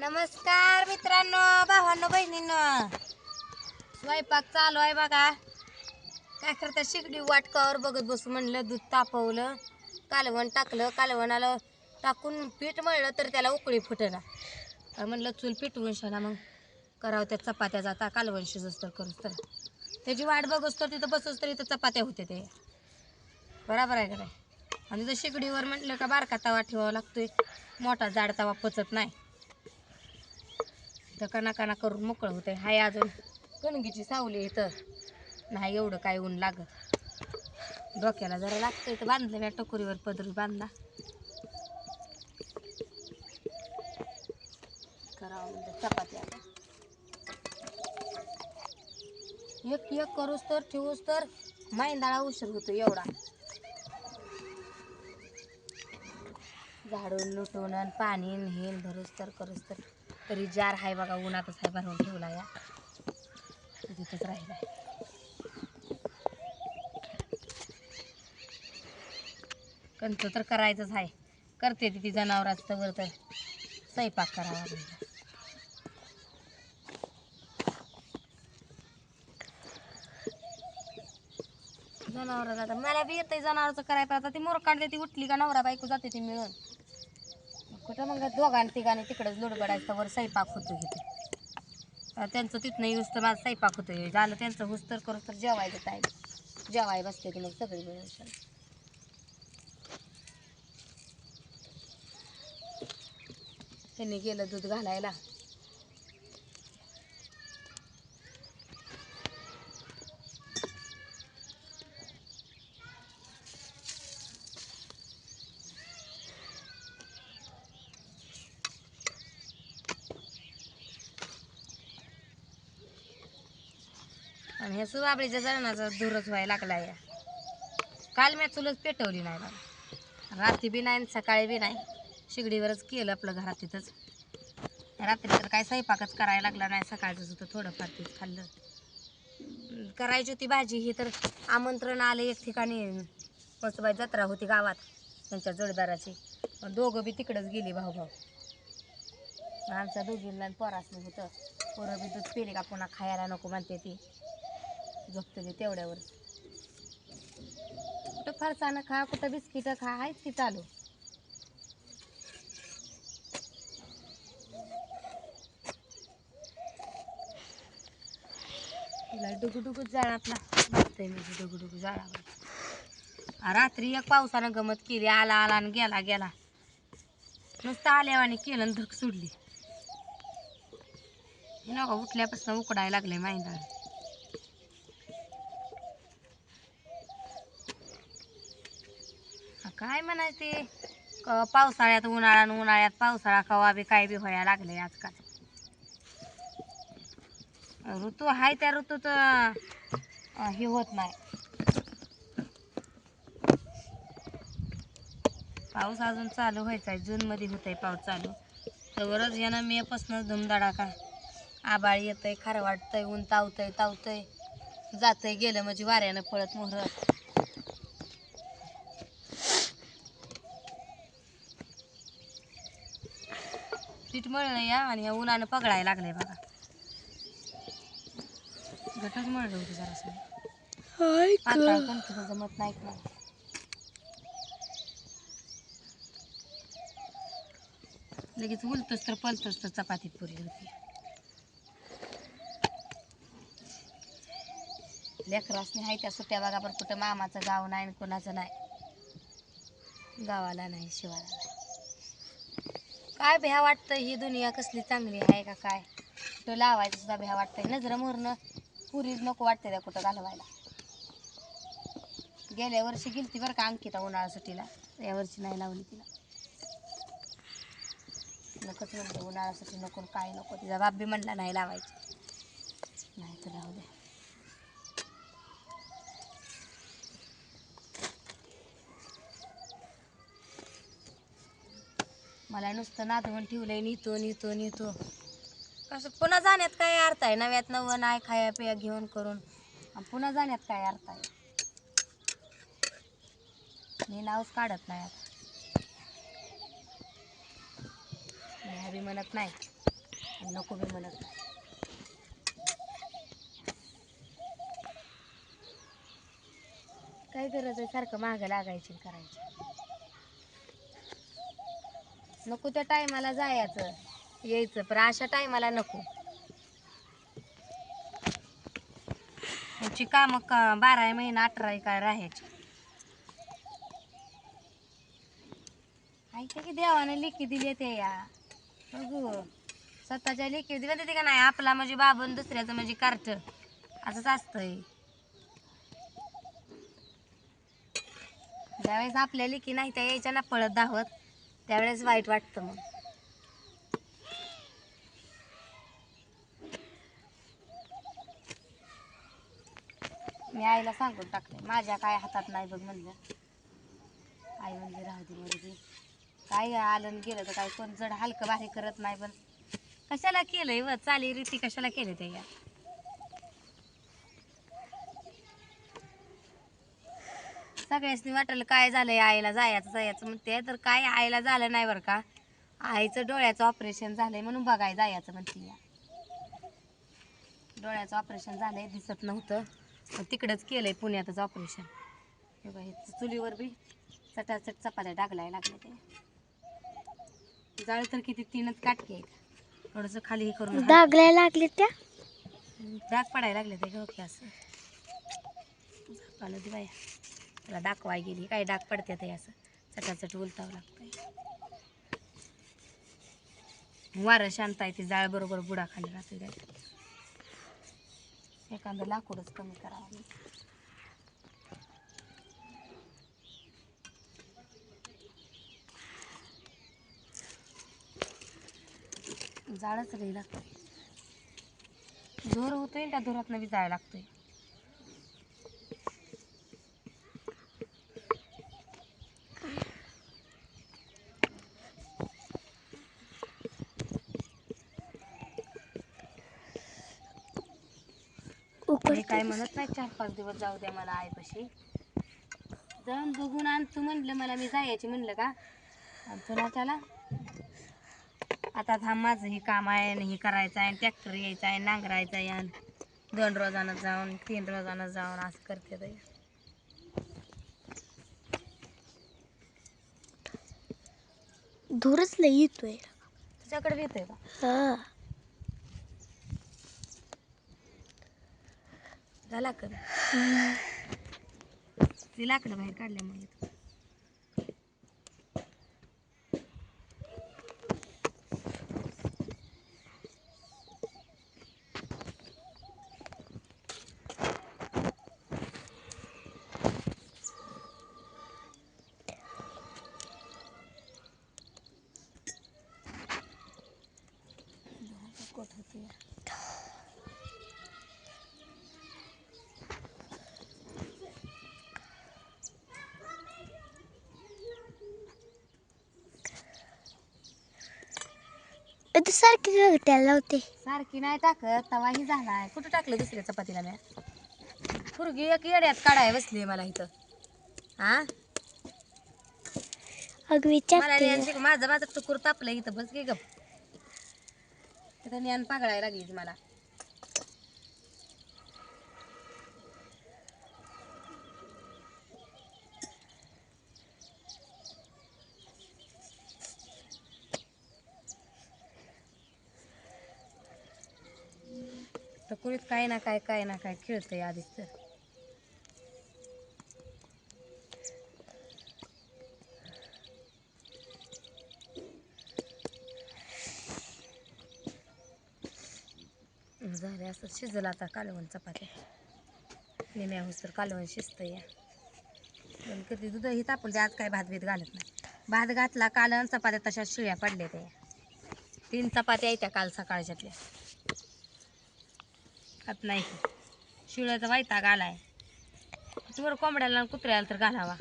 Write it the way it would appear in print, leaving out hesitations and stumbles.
नमस्कार मित्रांनो, भावांनो, बहिणींनो. स्वयंपाक चालू आहे बघा. काय करता, शिगडी वाटकावर बघत बसू म्हणलं. दूध तापवलं, कालवण टाकलं, कालवणाला टाकून पीठ मळलं तर त्याला उकळी फुटेना. म्हणलं चूल पिटवून शाना मग करावं त्या चपात्या. जाता कालवण शिजस तर करूस तर त्याची वाट बघूस तर तिथं बसूस तर इथं चपात्या होते ते बरोबर आहे का नाही. आणि तिथं शिगडीवर म्हटलं का बारका तवा ठेवावा लागतोय, मोठा जाड तवा पचत नाही. तर कना करून मोकळं होतं. हाय अजून कणगीची सावली इथं नाही, एवढं काय ऊन लागत. डोक्याला जरा लागतंय तर बांधलं मी टकोरीवर, पदरी बांधला. करावं म्हणजे चपाती आता एक एक करूस तर ठेवूस तर मैंदाळा उशीर होतो एवढा. झाडून लुटून आणि पाणी हेन भरूस तर करूस तर तरी जार हाय बघा, उन्हातच हाय भरून ठेवला या तिथंच राहिलाय. कंच तर करायचंच आहे, करते ती जनावराचं वर तर स्वयंपाक करावा म्हणजे. जनावराला आता मला बी येतंय जनावरचं करायचं. आता ती मोर काढते, ती उठली का नवरा बायको जाते ती मिळून. कुठं मग दोघांनी तिघांनी तिकडंच लुडबडायचं, वर स्वयंपाक होतो घेते. त्यांचं तिथनं येऊस तर माझा स्वयंपाक होतं. झालं त्यांचं हुस तर करूस तर जेवायचं टाईम. जेवाय बसते ती मग सगळी मिळून. त्यांनी गेलं दूध घालायला. आणि ह्या सुबाबळीच्या जळणाचा दूरच व्हायला लागला या. काल मी चुलच पेटवली नाही बघा, रात्री बी नाही सकाळी बी नाही. शिगडीवरच केलं आपलं घरात तिथंच. रात्री तर काय स्वयंपाकच करायला लागला नाही. सकाळचं होतं थोडंफार तीच खाल्लं. करायची होती भाजी ही, तर आमंत्रण आलं एक ठिकाणी. मस्तबाई जत्रा होती गावात त्यांच्या जोडदाराची. दोघं बी तिकडंच गेली भाऊ भाऊ. आमच्या दोघींना पोरासनी होतं. पोरं बी दूध पिले का पुन्हा खायला नको म्हणते ती. झोपतली तेवढ्यावर. कुठं फरसाणं खा, कुठं बिस्किटं खा, आहेच की चालू. तिला डुगुडुगूच जाळातला बघतंय मी, डुगुडुगू जाळावर. रात्री एक पावसानं गमत केली, आला आला आणि गेला गेला. नुसतं आल्यावानी केलं आणि धक सोडली. नका उठल्यापासून उकडायला लागले मैंदाळ. काय म्हणायचे, पावसाळ्यात उन्हाळा आणि उन्हाळ्यात पावसाळा, कवा बी काय बी व्हायला लागले आजकाल. ऋतू आहे त्या ऋतूच हे होत नाही. पाऊस अजून चालू व्हायचा आहे, जूनमध्ये होत आहे पाऊस चालू. तरच यानं मे पासूनच धुमधडाका. आबाळ येतंय, खारं वाटतंय, ऊन तावतंय तावतंय जातंय. गेलं म्हणजे वाऱ्यानं पळत मोहरत. पीठ मळलं या आणि ह्या उन्हानं पगळायला लागलंय बघा. घटच मळलं होतं जरासं. पातळ कणकीचं जमत नाही का. लगेच उलतच तर पलतच तर चपाती पुरी होती. लेकरासनी हाय त्या सुट्ट्या बघा, पण कुठं मामाचं गाव नाही कोणाचं नाही. गावाला नाही, शिवाला नाही. काय भ्या वाटतं, ही दुनिया कसली चांगली आहे का काय. कुठं लावायचं सुद्धा भ्या वाटतंय. नजर मोरणं पुरीच नको वाटते त्या कुठं घालवायला. गेल्या वर्षी गेलती बरं का अंकिता उन्हाळा सुट्टीला, या वर्षी नाही लावली तिला. नकोच म्हणते उन्हाळा सुट्टी नको, काय नको. तिचा बाप बी म्हणला नाही लावायची. नाही तर राहू दे. मला नुसतं नादवून ठेवलंय, नितो नितो नितो. कसं पुन्हा जाण्यात काय अर्थ आहे. नव्यात नवं नाही खाया पिया घेऊन करून पुन्हा जाण्यात काय अर्थ आहे. मी नावच काढत नाही आता. घ्या बी म्हणत नाही आणि नको बी म्हणत नाही. काय गरज आहे सारखं मागं लागायची आणि करायची. नको त्या टायमाला जायचं यायचं, पण अशा टायमाला नको. तुमची कामं 12 महिने 18 काय राहायची. ऐका की देवाने लेखी दिली ते या बघू. स्वतःच्या लेखी दिली ते का नाही, आपला म्हणजे बाबन दुसऱ्याचं म्हणजे कार्ट असंच असतंय. ज्यावेळेस आपल्या लेखी नाही त्या यायच्या ना पळत धावत, त्यावेळेस वाईट वाटतं. मग मी आईला सांगून टाकते, माझ्या काय हातात नाही बघ म्हणलं. आई म्हणजे राहू दे म्हणजे काय आलं आणि गेलं तर काय कोण जड हलकं भारी करत नाही. पण कशाला केलंय व चाली रीती कशाला केले ते या. सगळ्यासनी वाटलं काय झालंय आईला जायचं म्हणते, तर काय आईला झालं नाही बरं का. आईचं डोळ्याचं ऑपरेशन झालंय म्हणून बघाय जायचं म्हणते या. डोळ्याचं ऑपरेशन झालंय दिसत नव्हतं, मग तिकडंच केलंय पुण्यातच ऑपरेशन. हे बघ चुलीवर बी चटाचट चपात्या डागलाय लागले ते. जाळ तर किती 3च काटके आहेत. थोडंसं खाली हे करून डागलाय लागले त्या डाग पडायला लागले ते गवकी असं झापालं दे बाया. त्याला दाखवाय गेली काय डाग पडते ते असं चटाचट उलटावं लागतंय. वारं शांत आहे, ते जाळ बरोबर बुडाखाली राहते काय. एखादं लाकूडच कमी करावं. जाळच लई लागतंय. धूर होतोय त्या धुरातनं बी जाळ लागतोय. मी काय म्हणत नाही 4-5 दिवस जाऊ द्या मला आईपाशी जाऊन बघून आण तू म्हणलं मला, मी जायची म्हणलं का. आणि तुला त्याला आता थांब माझं हे काम आहे आणि हे करायचं आहे, ट्रॅक्टर यायचं आहे, नांगरायचं आहे, आणि 2 रोजानं जाऊन 3 रोजानं जाऊन असं करते ताई. धूरच लई येतोय. तुझ्याकडे येतोय का? हा झाला कर ते लाकडं बाहेर काढल्यामुळे येतो. कोट होते आता सारखी घागट्याला लावते. सारखी नाही टाकत तवाही झालाय. कुठं टाकलं दुसऱ्या चपातीला मी? फुरगी एक येड्यात काढाय बसली मला इथं. हा अग मला विचारते ज्ञान माझं माझं टुकूर तापलं इथं. बस गे गप. इथं ज्ञान पागळायला लागली मला. टकुरीत काय ना काय खेळतंय आधीच तर. झाले असं शिजलं आता कालवण चपात्या. निम्या होस तर कालवण शिजतं या. पण कधी दूधही तापलं ते. आज काय भात बीत घालत नाही. भात घातला कालवण चपात्या तशाच शिळ्या पडल्या त्या. 3 चपात्या येत्या काल सकाळच्यातल्या. खात नाही शिळ्याचा वैताग आलाय. वर कोंबड्याला कुत्र्याला तर घालावा.